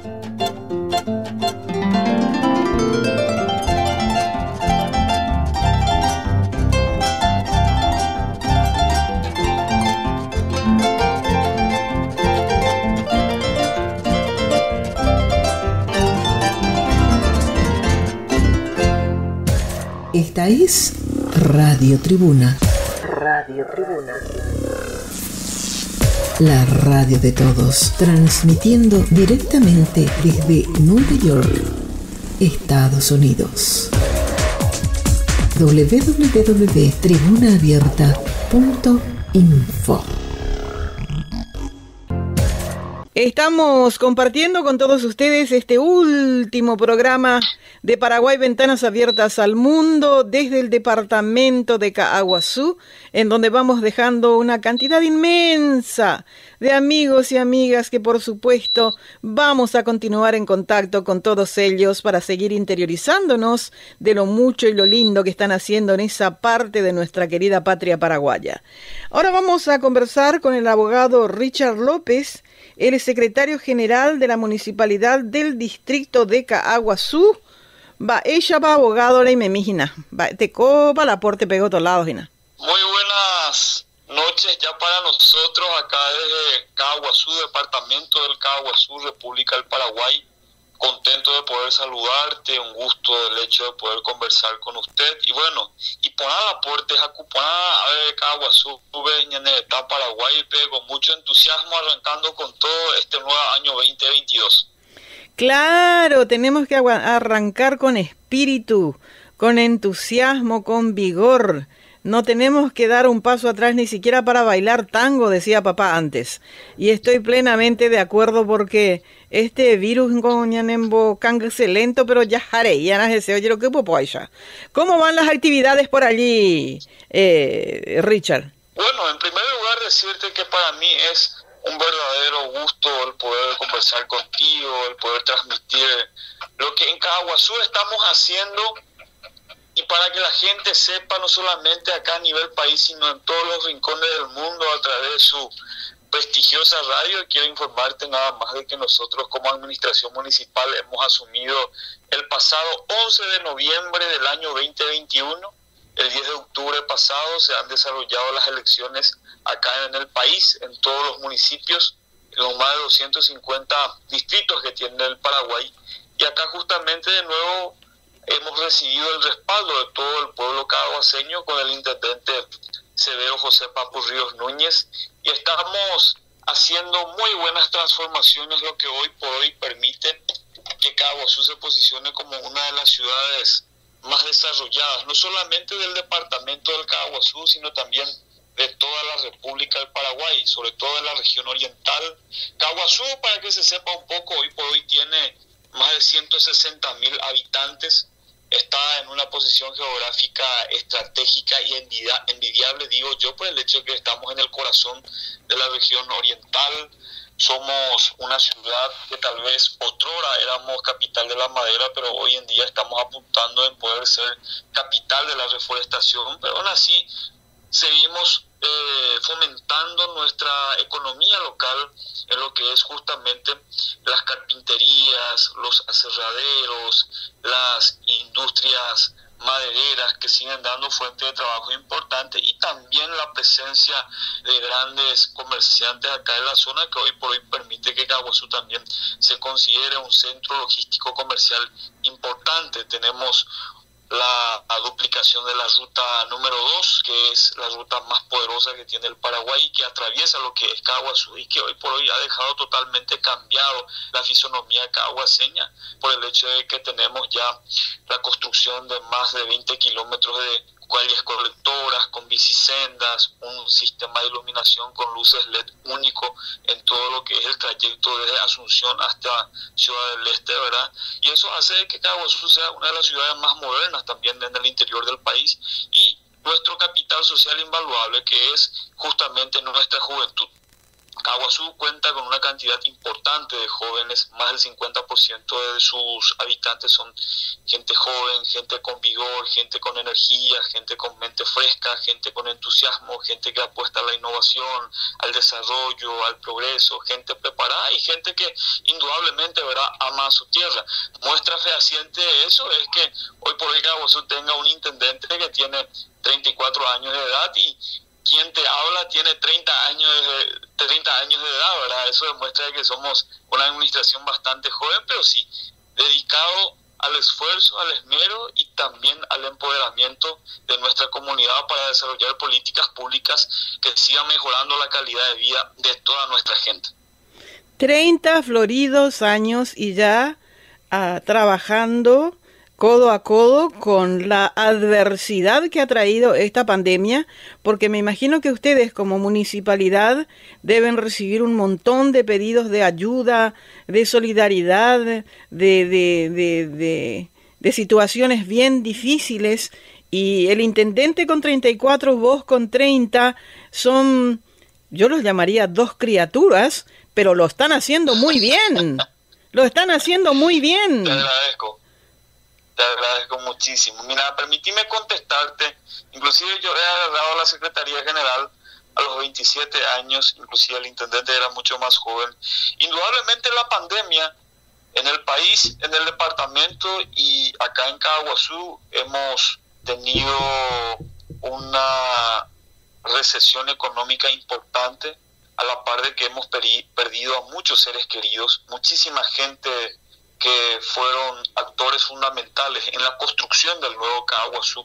Esta es Radio Tribuna. Radio Tribuna. La radio de todos, transmitiendo directamente desde Nueva York, Estados Unidos. www.tribunaabierta.info. Estamos compartiendo con todos ustedes este último programa de Paraguay Ventanas Abiertas al Mundo desde el departamento de Caaguazú, en donde vamos dejando una cantidad inmensa de amigos y amigas que por supuesto vamos a continuar en contacto con todos ellos para seguir interiorizándonos de lo mucho y lo lindo que están haciendo en esa parte de nuestra querida patria paraguaya. Ahora vamos a conversar con el abogado Richard López. Él es secretario general de la Municipalidad del Distrito de Caaguazú. Ella va abogado la imemígina. Te copa la porte pegó a todos lados, Gina. Muy buenas noches ya para nosotros acá desde Caaguazú, departamento del Caaguazú, República del Paraguay. Contento de poder saludarte, un gusto el hecho de poder conversar con usted. Y bueno, y poner aportes a Cupana, a ver, Caaguazú, está Paraguay, con mucho entusiasmo arrancando con todo este nuevo año 2022. Claro, tenemos que arrancar con espíritu, con entusiasmo, con vigor. No tenemos que dar un paso atrás ni siquiera para bailar tango, decía papá antes. Y estoy plenamente de acuerdo porque este virus cángase lento, pero ya haré, ya no sé, oye, lo que puedo allá. ¿Cómo van las actividades por allí, Richard? Bueno, en primer lugar decirte que para mí es un verdadero gusto el poder conversar contigo, el poder transmitir lo que en Caaguazú estamos haciendo. Y para que la gente sepa, no solamente acá a nivel país, sino en todos los rincones del mundo, a través de su prestigiosa radio, quiero informarte nada más de que nosotros como administración municipal hemos asumido el pasado 11 de noviembre del año 2021. El 10 de octubre pasado se han desarrollado las elecciones acá en el país, en todos los municipios, en los más de 250 distritos que tiene el Paraguay. Y acá justamente de nuevo hemos recibido el respaldo de todo el pueblo caaguaseño con el intendente Severo José Papu Ríos Núñez, y estamos haciendo muy buenas transformaciones, lo que hoy por hoy permite que Caaguazú se posicione como una de las ciudades más desarrolladas, no solamente del departamento del Caaguazú, sino también de toda la República del Paraguay, sobre todo en la región oriental. Caaguazú, para que se sepa un poco, hoy por hoy tiene más de 160.000 habitantes, está en una posición geográfica estratégica y envidiable, digo yo, por el hecho de que estamos en el corazón de la región oriental. Somos una ciudad que tal vez otrora éramos capital de la madera, pero hoy en día estamos apuntando en poder ser capital de la reforestación, pero aún así seguimos fomentando nuestra economía local en lo que es justamente las carpinterías, los aserraderos, las industrias madereras que siguen dando fuente de trabajo importante, y también la presencia de grandes comerciantes acá en la zona, que hoy por hoy permite que Caaguazú también se considere un centro logístico comercial importante. Tenemos la duplicación de la ruta número 2, que es la ruta más poderosa que tiene el Paraguay, que atraviesa lo que es Caaguazú y que hoy por hoy ha dejado totalmente cambiado la fisonomía caaguaseña por el hecho de que tenemos ya la construcción de más de 20 kilómetros de calles colectoras, con bicisendas, un sistema de iluminación con luces LED único en todo lo que es el trayecto desde Asunción hasta Ciudad del Este, ¿verdad? Y eso hace que Caaguazú sea una de las ciudades más modernas también en el interior del país, y nuestro capital social invaluable, que es justamente nuestra juventud. Caguazú cuenta con una cantidad importante de jóvenes, más del 50% de sus habitantes son gente joven, gente con vigor, gente con energía, gente con mente fresca, gente con entusiasmo, gente que apuesta a la innovación, al desarrollo, al progreso, gente preparada y gente que indudablemente, ¿verdad?, ama a su tierra. Muestra fehaciente de eso es que hoy por hoy Caguazú tenga un intendente que tiene 34 años de edad y quien te habla tiene 30 años de edad, ¿verdad? Eso demuestra que somos una administración bastante joven, pero sí, dedicado al esfuerzo, al esmero y también al empoderamiento de nuestra comunidad para desarrollar políticas públicas que sigan mejorando la calidad de vida de toda nuestra gente. 30 floridos años y ya trabajando codo a codo con la adversidad que ha traído esta pandemia, porque me imagino que ustedes como municipalidad deben recibir un montón de pedidos de ayuda, de solidaridad, de situaciones bien difíciles, y el intendente con 34, vos con 30, son, yo los llamaría dos criaturas, pero lo están haciendo muy bien, lo están haciendo muy bien. Te agradezco muchísimo. Mira, permíteme contestarte. Inclusive yo he agarrado a la Secretaría General a los 27 años, inclusive el intendente era mucho más joven. Indudablemente la pandemia en el país, en el departamento y acá en Caguazú hemos tenido una recesión económica importante, a la par de que hemos perdido a muchos seres queridos, muchísima gente que fueron actores fundamentales en la construcción del nuevo Caguazú,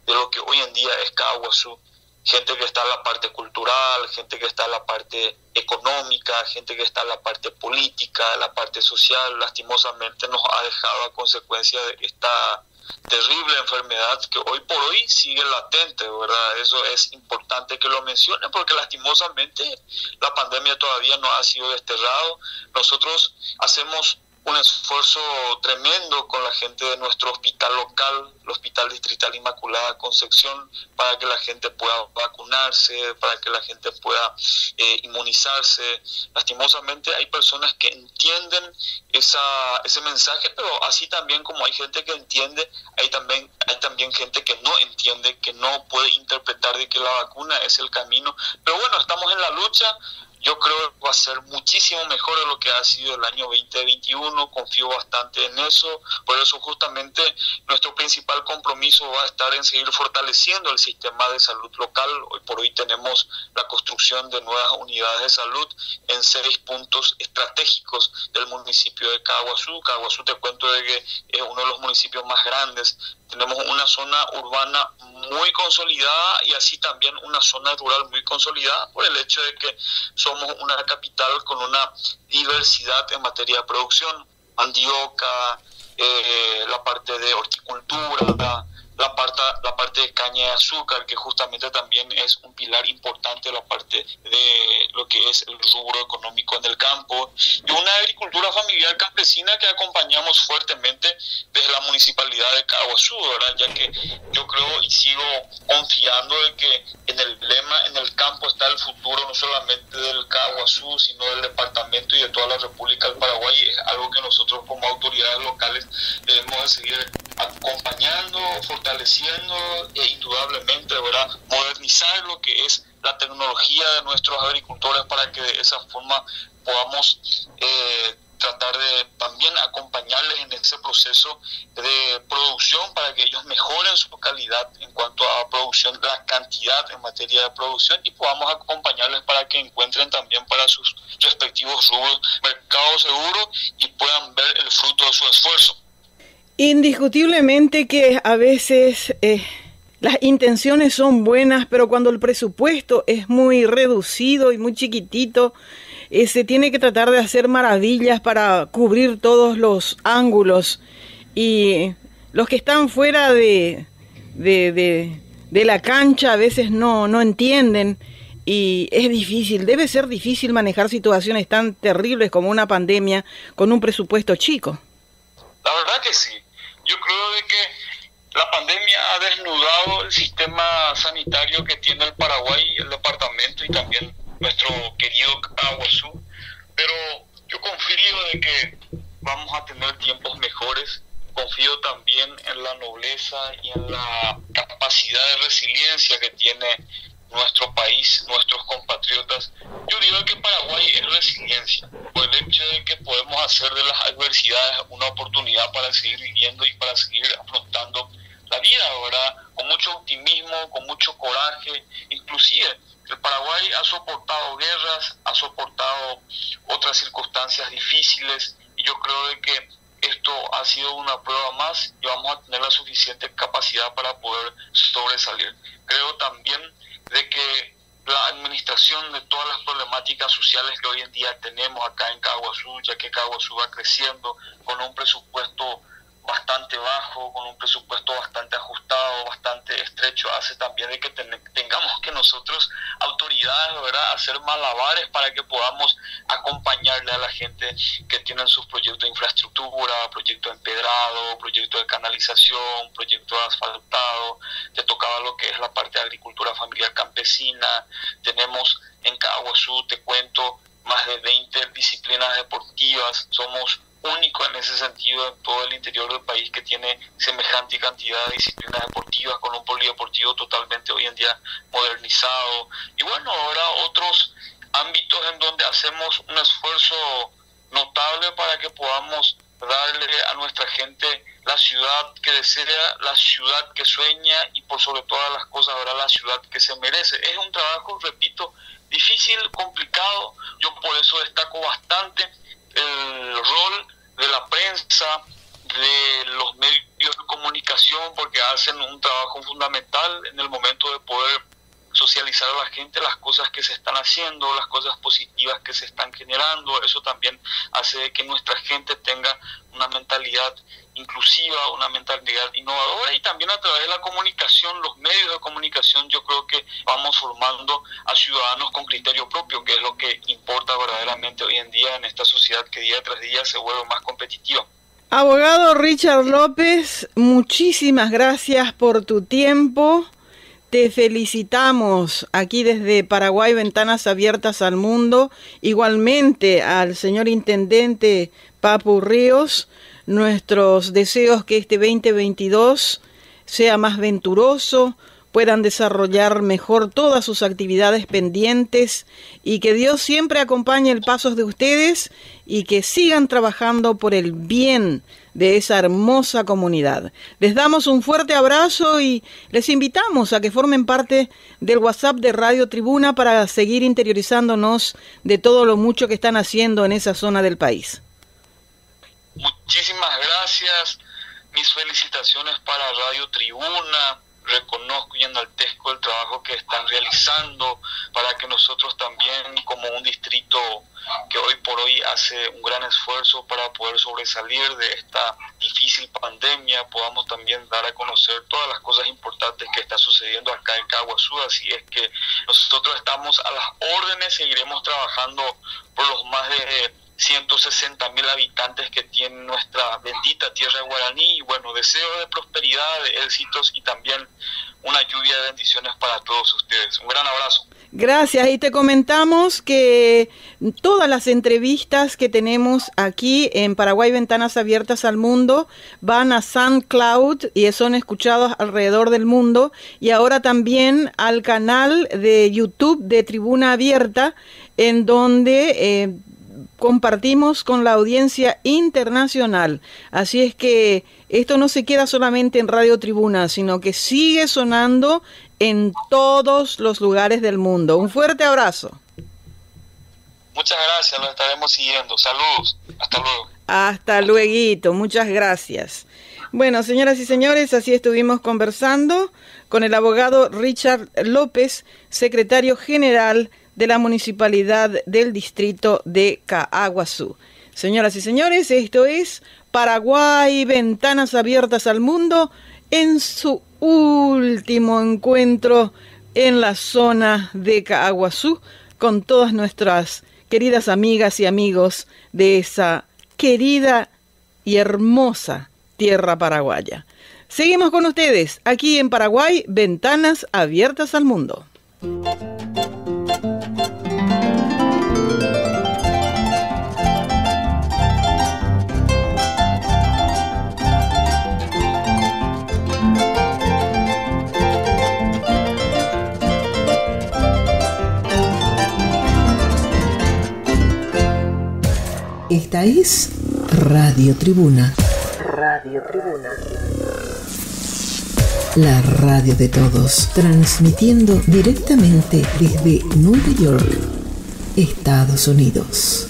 de lo que hoy en día es Caguazú. Gente que está en la parte cultural, gente que está en la parte económica, gente que está en la parte política, en la parte social. Lastimosamente nos ha dejado a consecuencia de esta terrible enfermedad que hoy por hoy sigue latente, ¿verdad? Eso es importante que lo mencione porque lastimosamente la pandemia todavía no ha sido desterrado. Nosotros hacemos un esfuerzo tremendo con la gente de nuestro hospital local, el Hospital Distrital Inmaculada Concepción, para que la gente pueda vacunarse, para que la gente pueda inmunizarse. Lastimosamente hay personas que entienden ese mensaje, pero así también como hay gente que entiende, hay también gente que no entiende, que no puede interpretar de que la vacuna es el camino. Pero bueno, estamos en la lucha. Yo creo que va a ser muchísimo mejor de lo que ha sido el año 2021, confío bastante en eso, por eso justamente nuestro principal compromiso va a estar en seguir fortaleciendo el sistema de salud local. Hoy por hoy tenemos la construcción de nuevas unidades de salud en 6 puntos estratégicos del municipio de Caguazú. Caguazú, te cuento de que es uno de los municipios más grandes. Tenemos una zona urbana muy consolidada y así también una zona rural muy consolidada por el hecho de que somos una capital con una diversidad en materia de producción. Mandioca, la parte de horticultura, la parte de caña de azúcar, que justamente también es un pilar importante de la parte de lo que es el rubro económico en el campo, y una agricultura familiar campesina que acompañamos fuertemente desde la municipalidad de Caguazú, ¿verdad? Ya que yo creo y sigo confiando de que en el lema, en el campo está el futuro, no solamente del Caguazú, sino del departamento y de toda la República del Paraguay. Es algo que nosotros como autoridades locales debemos de seguir acompañando, fortaleciendo e indudablemente, ¿verdad?, modernizar lo que es la tecnología de nuestros agricultores para que de esa forma podamos tratar de también acompañarles en ese proceso de producción para que ellos mejoren su calidad en cuanto a producción, la cantidad en materia de producción, y podamos acompañarles para que encuentren también para sus respectivos rubros mercado seguro y puedan ver el fruto de su esfuerzo. Indiscutiblemente que a veces las intenciones son buenas, pero cuando el presupuesto es muy reducido y muy chiquitito, se tiene que tratar de hacer maravillas para cubrir todos los ángulos, y los que están fuera de la cancha a veces no entienden, y es difícil, debe ser difícil manejar situaciones tan terribles como una pandemia con un presupuesto chico. La verdad que sí. Yo creo de que la pandemia ha desnudado el sistema sanitario que tiene el Paraguay, el departamento y también nuestro querido Caguazú, pero yo confío de que vamos a tener tiempos mejores. Confío también en la nobleza y en la capacidad de resiliencia que tiene nuestro país, nuestros compatriotas. Yo digo que Paraguay es resiliencia, por el hecho de que podemos hacer de las adversidades una oportunidad para seguir viviendo y para seguir afrontando la vida, ¿verdad? Con mucho optimismo, con mucho coraje. Inclusive el Paraguay ha soportado guerras, ha soportado otras circunstancias difíciles, y yo creo de que esto ha sido una prueba más y vamos a tener la suficiente capacidad para poder sobresalir. Creo también de que la administración de todas las problemáticas sociales que hoy en día tenemos acá en Caguazú, ya que Caguazú va creciendo con un presupuesto bastante bajo, con un presupuesto bastante ajustado, bastante estrecho, hace también de que tengamos que nosotros, autoridades, ¿verdad?, hacer malabares para que podamos acompañarle a la gente que tienen sus proyectos de infraestructura, proyectos de empedrado, proyectos de canalización, proyectos de asfaltado. Te tocaba lo que es la parte de agricultura familiar campesina. Tenemos en Caguazú, te cuento, más de 20 disciplinas deportivas. Somos único en ese sentido en todo el interior del país que tiene semejante cantidad de disciplinas deportivas, con un polideportivo totalmente hoy en día modernizado. Y bueno, ahora otros ámbitos en donde hacemos un esfuerzo notable para que podamos darle a nuestra gente la ciudad que desea, la ciudad que sueña y por sobre todas las cosas ahora la ciudad que se merece. Es un trabajo, repito, difícil, complicado. Yo por eso destaco bastante el rol de la prensa, de los medios de comunicación, porque hacen un trabajo fundamental en el momento de poder socializar a la gente las cosas que se están haciendo, las cosas positivas que se están generando. Eso también hace que nuestra gente tenga una mentalidad inclusiva, una mentalidad innovadora, y también a través de la comunicación, los medios de comunicación, yo creo que vamos formando a ciudadanos con criterio propio, que es lo que importa verdaderamente hoy en día en esta sociedad que día tras día se vuelve más competitiva. Abogado Richard López, muchísimas gracias por tu tiempo. Te felicitamos aquí desde Paraguay, Ventanas Abiertas al Mundo. Igualmente al señor Intendente Papu Ríos. Nuestros deseos que este 2022 sea más venturoso, puedan desarrollar mejor todas sus actividades pendientes y que Dios siempre acompañe el paso de ustedes y que sigan trabajando por el bien de esa hermosa comunidad. Les damos un fuerte abrazo y les invitamos a que formen parte del WhatsApp de Radio Tribuna para seguir interiorizándonos de todo lo mucho que están haciendo en esa zona del país. Muchísimas gracias, mis felicitaciones para Radio Tribuna. Reconozco y enaltezco el trabajo que están realizando para que nosotros también, como un distrito que hoy por hoy hace un gran esfuerzo para poder sobresalir de esta difícil pandemia, podamos también dar a conocer todas las cosas importantes que está sucediendo acá en Caguazú. Así es que nosotros estamos a las órdenes, seguiremos trabajando por los más de 160.000 habitantes que tiene nuestra bendita tierra guaraní, y bueno, deseo de prosperidad, de éxitos y también una lluvia de bendiciones para todos ustedes. Un gran abrazo. Gracias, y te comentamos que todas las entrevistas que tenemos aquí en Paraguay Ventanas Abiertas al Mundo van a SoundCloud y son escuchados alrededor del mundo, y ahora también al canal de YouTube de Tribuna Abierta, en donde compartimos con la audiencia internacional. Así es que esto no se queda solamente en Radio Tribuna, sino que sigue sonando en todos los lugares del mundo. Un fuerte abrazo. Muchas gracias, lo estaremos siguiendo. Saludos, hasta luego. Hasta lueguito, muchas gracias. Bueno, señoras y señores, así estuvimos conversando con el abogado Richard López, secretario general de la Municipalidad del Distrito de Caguazú. Señoras y señores, esto es Paraguay Ventanas Abiertas al Mundo en su último encuentro en la zona de Caguazú con todas nuestras queridas amigas y amigos de esa querida y hermosa tierra paraguaya. Seguimos con ustedes aquí en Paraguay Ventanas Abiertas al Mundo. es Radio Tribuna. Radio Tribuna. La radio de todos, transmitiendo directamente desde Nueva York, Estados Unidos.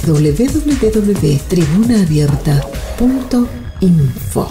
www.tribunaabierta.info